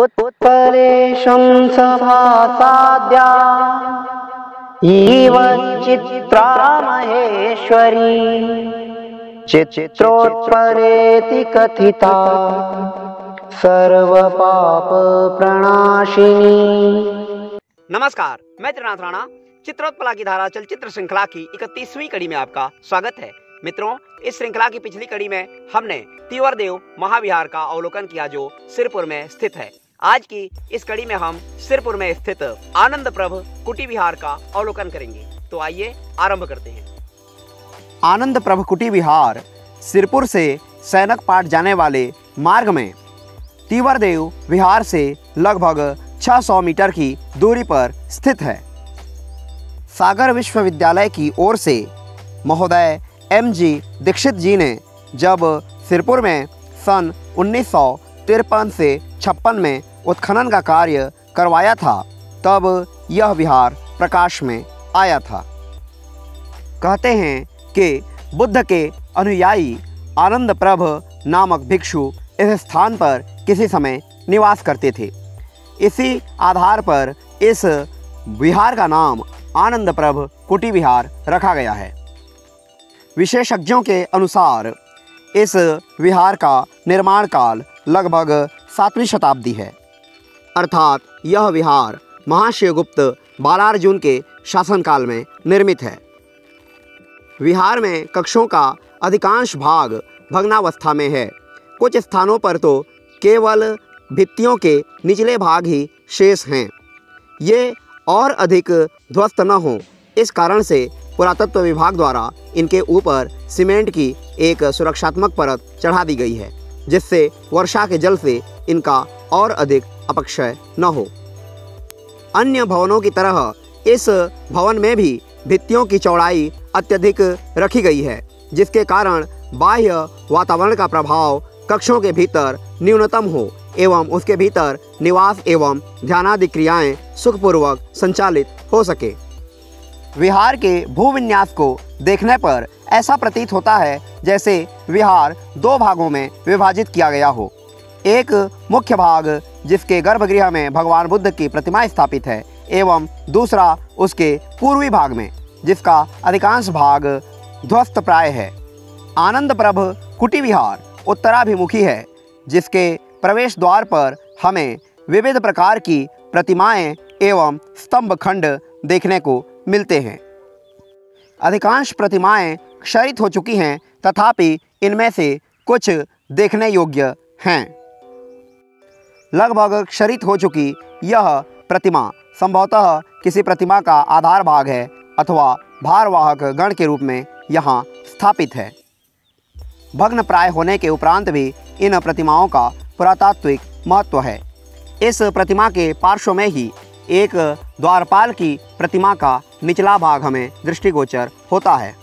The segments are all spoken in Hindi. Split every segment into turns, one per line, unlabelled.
उत्परेशं सभासाद्या इव चित्रा महेश्वरी चित्रोत्परेति कथिता सर्वपाप प्रणाशिनी।
नमस्कार, मैं त्रिनाथ राणा। चित्रोत्पला की धारा चलचित्र श्रृंखला की 31वीं कड़ी में आपका स्वागत है। मित्रों, इस श्रृंखला की पिछली कड़ी में हमने तीवरदेव महाविहार का अवलोकन किया जो सिरपुर में स्थित है। आज की इस कड़ी में हम सिरपुर में स्थित आनंद प्रभ कुटी विहार का अवलोकन करेंगे। तो आइए आरंभ करते हैं। आनंद प्रभ कुटी विहार सिरपुर से सैनक पाट जाने वाले मार्ग में तीवरदेव विहार से लगभग 600 मीटर की दूरी पर स्थित है। सागर विश्वविद्यालय की ओर से महोदय M.G. दीक्षित जी ने जब सिरपुर में सन 1953 से 56 में उत्खनन का कार्य करवाया था, तब यह विहार प्रकाश में आया था। कहते हैं कि बुद्ध के अनुयायी आनंद प्रभ नामक भिक्षु इस स्थान पर किसी समय निवास करते थे। इसी आधार पर इस विहार का नाम आनंद प्रभ कुटी विहार रखा गया है। विशेषज्ञों के अनुसार इस विहार का निर्माण काल लगभग 7वीं शताब्दी है, अर्थात यह विहार महाशिवगुप्त बालार्जुन के शासनकाल में निर्मित है। विहार में कक्षों का अधिकांश भाग भग्नावस्था में है। कुछ स्थानों पर तो केवल भित्तियों के निचले भाग ही शेष हैं। ये और अधिक ध्वस्त न हों, इस कारण से पुरातत्व विभाग द्वारा इनके ऊपर सीमेंट की एक सुरक्षात्मक परत चढ़ा दी गई है, जिससे वर्षा के जल से इनका और अधिक अपक्षय न हो। अन्य भवनों की तरह इस भवन में भी भित्तियों की चौड़ाई अत्यधिक रखी गई है, जिसके कारण बाह्य वातावरण का प्रभाव कक्षों के भीतर न्यूनतम हो एवं उसके भीतर निवास एवं ध्यानादि क्रियाएं सुखपूर्वक संचालित हो सके। विहार के भूविन्यास को देखने पर ऐसा प्रतीत होता है जैसे विहार 2 भागों में विभाजित किया गया हो। एक मुख्य भाग जिसके गर्भगृह में भगवान बुद्ध की प्रतिमा स्थापित है एवं दूसरा उसके पूर्वी भाग में जिसका अधिकांश भाग ध्वस्त प्राय है। आनंद प्रभ कुटी विहार उत्तराभिमुखी है, जिसके प्रवेश द्वार पर हमें विविध प्रकार की प्रतिमाएं एवं स्तंभ खंड देखने को मिलते हैं। अधिकांश प्रतिमाएं क्षरित हो चुकी हैं, तथापि इनमें से कुछ देखने योग्य हैं। लगभग क्षरित हो चुकी यह प्रतिमा संभवतः किसी प्रतिमा का आधार भाग है अथवा भारवाहक गण के रूप में यहाँ स्थापित है। भग्न प्राय होने के उपरांत भी इन प्रतिमाओं का पुरातात्विक महत्व है। इस प्रतिमा के पार्श्व में ही एक द्वारपाल की प्रतिमा का निचला भाग हमें दृष्टिगोचर होता है।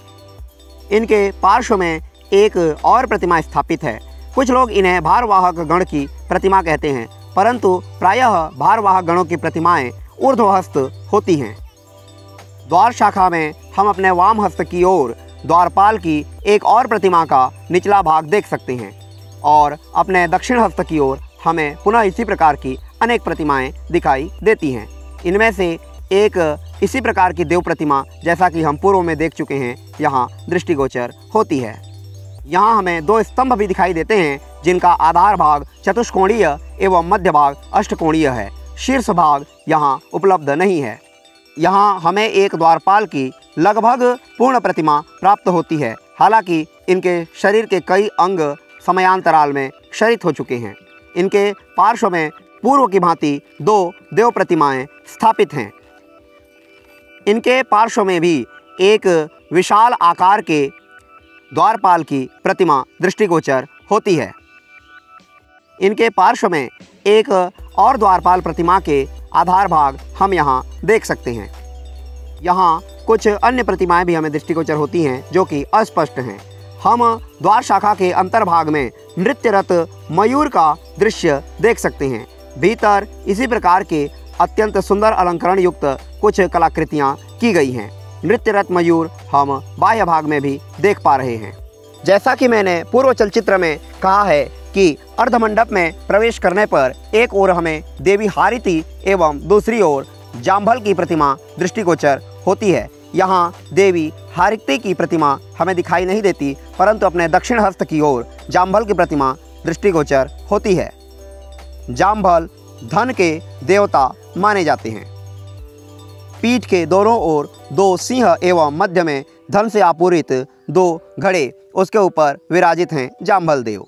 इनके पार्श्व में एक और प्रतिमा स्थापित है। कुछ लोग इन्हें भारवाहक गण की प्रतिमा कहते हैं, परंतु प्रायः भारवाहक गणों की प्रतिमाएं ऊर्ध्वहस्त होती हैं। द्वार शाखा में हम अपने वाम हस्त की ओर द्वारपाल की एक और प्रतिमा का निचला भाग देख सकते हैं और अपने दक्षिण हस्त की ओर हमें पुनः इसी प्रकार की अनेक प्रतिमाएं दिखाई देती हैं। इनमें से एक इसी प्रकार की देव प्रतिमा, जैसा कि हम पूर्व में देख चुके हैं, यहाँ दृष्टिगोचर होती है। यहाँ हमें 2 स्तंभ भी दिखाई देते हैं, जिनका आधार भाग चतुष्कोणीय एवं मध्य भाग अष्टकोणीय है। शीर्ष भाग यहाँ उपलब्ध नहीं है। यहाँ हमें एक द्वारपाल की लगभग पूर्ण प्रतिमा प्राप्त होती है, हालांकि इनके शरीर के कई अंग समयांतराल में क्षरित हो चुके हैं। इनके पार्श्व में पूर्व की भांति 2 देव प्रतिमाएं स्थापित हैं। इनके पार्श्व में भी एक विशाल आकार के द्वारपाल की प्रतिमा दृष्टिगोचर होती है। इनके पार्श्व में एक और द्वारपाल प्रतिमा के आधार भाग हम यहाँ देख सकते हैं। यहाँ कुछ अन्य प्रतिमाएं भी हमें दृष्टिगोचर होती हैं, जो कि अस्पष्ट हैं। हम द्वार शाखा के अंतर्भाग में नृत्यरत मयूर का दृश्य देख सकते हैं। भीतर इसी प्रकार के अत्यंत सुंदर अलंकरण युक्त कुछ कलाकृतियाँ की गई हैं। नृत्यरत मयूर हम बाह्य भाग में भी देख पा रहे हैं। जैसा कि मैंने पूर्व चलचित्र में कहा है कि अर्धमंडप में प्रवेश करने पर एक ओर हमें देवी हारिती एवं दूसरी ओर जाम्बल की प्रतिमा दृष्टिगोचर होती है। यहाँ देवी हारिती की प्रतिमा हमें दिखाई नहीं देती, परंतु अपने दक्षिण हस्त की ओर जाम्बल की प्रतिमा दृष्टिगोचर होती है। जाम्बल धन के देवता माने जाते हैं। पीठ के दोनों ओर 2 सिंह एवं मध्य में धन से आपूरित 2 घड़े उसके ऊपर विराजित हैं जाम्बल देव।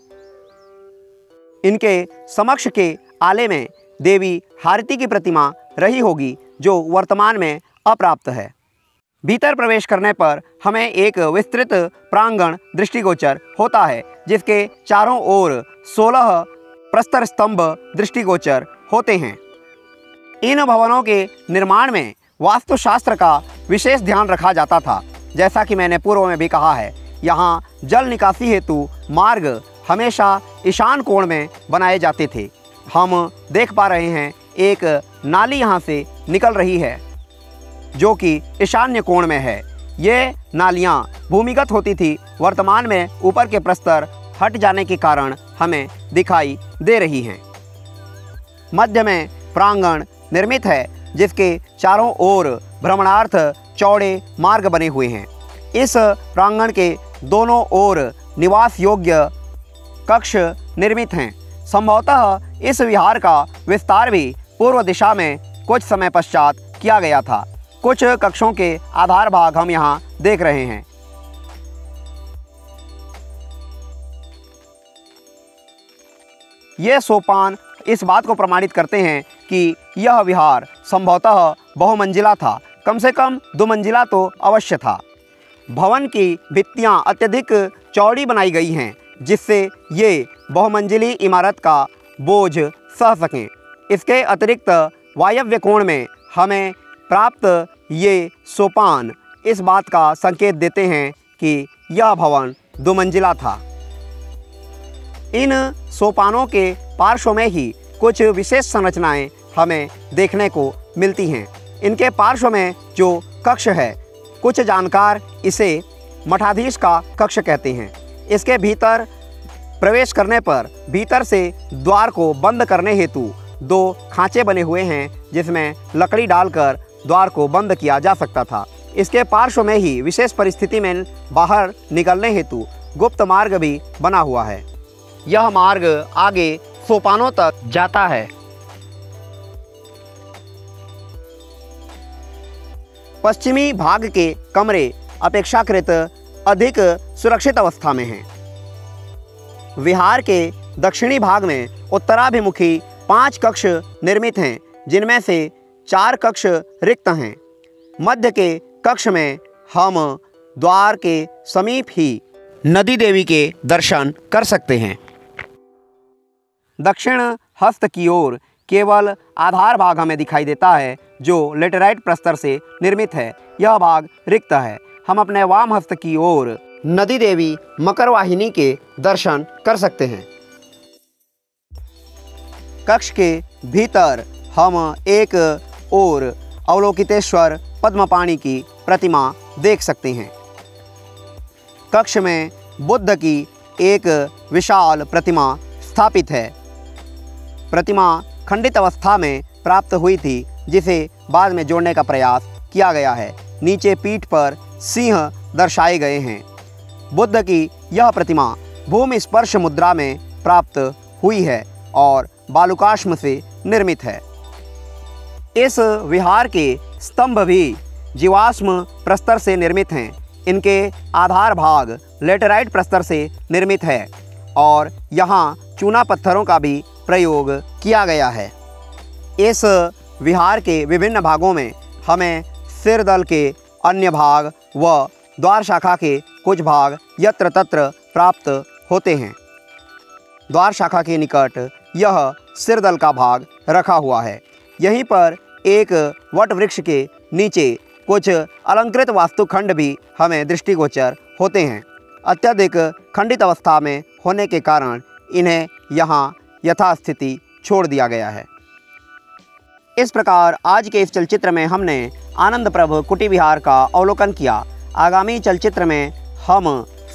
इनके समक्ष के आले में देवी हारिती की प्रतिमा रही होगी, जो वर्तमान में अप्राप्त है। भीतर प्रवेश करने पर हमें एक विस्तृत प्रांगण दृष्टिगोचर होता है, जिसके चारों ओर 16 प्रस्तर स्तंभ दृष्टिगोचर होते हैं। इन भवनों के निर्माण में वास्तुशास्त्र का विशेष ध्यान रखा जाता था। जैसा कि मैंने पूर्व में भी कहा है, यहाँ जल निकासी हेतु मार्ग हमेशा ईशान कोण में बनाए जाते थे। हम देख पा रहे हैं एक नाली यहाँ से निकल रही है, जो कि ईशान्य कोण में है। ये नालियाँ भूमिगत होती थी, वर्तमान में ऊपर के प्रस्तर हट जाने के कारण हमें दिखाई दे रही हैं। मध्य में प्रांगण निर्मित है, जिसके चारों ओर भ्रमणार्थ चौड़े मार्ग बने हुए हैं। इस प्रांगण के दोनों ओर निवास योग्य कक्ष निर्मित हैं। संभवतः इस विहार का विस्तार भी पूर्व दिशा में कुछ समय पश्चात किया गया था। कुछ कक्षों के आधार भाग हम यहाँ देख रहे हैं। ये सोपान इस बात को प्रमाणित करते हैं कि यह विहार संभवतः बहुमंजिला था। कम से कम 2 मंजिला तो अवश्य था। भवन की भित्तियां अत्यधिक चौड़ी बनाई गई हैं, जिससे ये बहुमंजिली इमारत का बोझ सह सकें। इसके अतिरिक्त वायव्य कोण में हमें प्राप्त ये सोपान इस बात का संकेत देते हैं कि यह भवन 2 मंजिला था। इन सोपानों के पार्श्व में ही कुछ विशेष संरचनाएं हमें देखने को मिलती हैं। इनके पार्श्व में जो कक्ष है, कुछ जानकार इसे मठाधीश का कक्ष कहते हैं। इसके भीतर प्रवेश करने पर भीतर से द्वार को बंद करने हेतु 2 खांचे बने हुए हैं, जिसमें लकड़ी डालकर द्वार को बंद किया जा सकता था। इसके पार्श्व में ही विशेष परिस्थिति में बाहर निकलने हेतु गुप्त मार्ग भी बना हुआ है। यह मार्ग आगे सोपानों तक जाता है। पश्चिमी भाग के कमरे अपेक्षाकृत अधिक सुरक्षित अवस्था में हैं। विहार के दक्षिणी भाग में उत्तराभिमुखी 5 कक्ष निर्मित हैं, जिनमें से 4 कक्ष रिक्त हैं। मध्य के कक्ष में हम द्वार के समीप ही नदी देवी के दर्शन कर सकते हैं। दक्षिण हस्त की ओर केवल आधार भाग हमें दिखाई देता है, जो लेटेराइट प्रस्तर से निर्मित है। यह भाग रिक्त है। हम अपने वाम हस्त की ओर नदी देवी मकरवाहिनी के दर्शन कर सकते हैं। कक्ष के भीतर हम एक और अवलोकितेश्वर पद्मपाणि की प्रतिमा देख सकते हैं। कक्ष में बुद्ध की एक विशाल प्रतिमा स्थापित है। प्रतिमा खंडित अवस्था में प्राप्त हुई थी, जिसे बाद में जोड़ने का प्रयास किया गया है। नीचे पीठ पर सिंह दर्शाए गए हैं। बुद्ध की यह प्रतिमा भूमि स्पर्श मुद्रा में प्राप्त हुई है और बालुकाश्म से निर्मित है। इस विहार के स्तंभ भी जीवाश्म प्रस्तर से निर्मित हैं। इनके आधार भाग लेटेराइट प्रस्तर से निर्मित है और यहाँ चूना पत्थरों का भी प्रयोग किया गया है। इस विहार के विभिन्न भागों में हमें सिरदल के अन्य भाग व द्वार शाखा के कुछ भाग यत्र तत्र प्राप्त होते हैं। द्वार शाखा के निकट यह सिरदल का भाग रखा हुआ है। यहीं पर एक वट वृक्ष के नीचे कुछ अलंकृत वास्तुखंड भी हमें दृष्टिगोचर होते हैं। अत्यधिक खंडित अवस्था में होने के कारण इन्हें यहाँ यथास्थिति छोड़ दिया गया है। इस प्रकार आज के इस चलचित्र में हमने आनंदप्रभ कुटी विहार का अवलोकन किया। आगामी चलचित्र में हम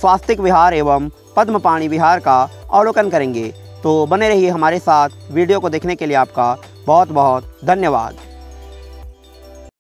स्वास्तिक विहार एवं पद्मपाणि विहार का अवलोकन करेंगे। तो बने रहिए हमारे साथ। वीडियो को देखने के लिए आपका बहुत बहुत धन्यवाद।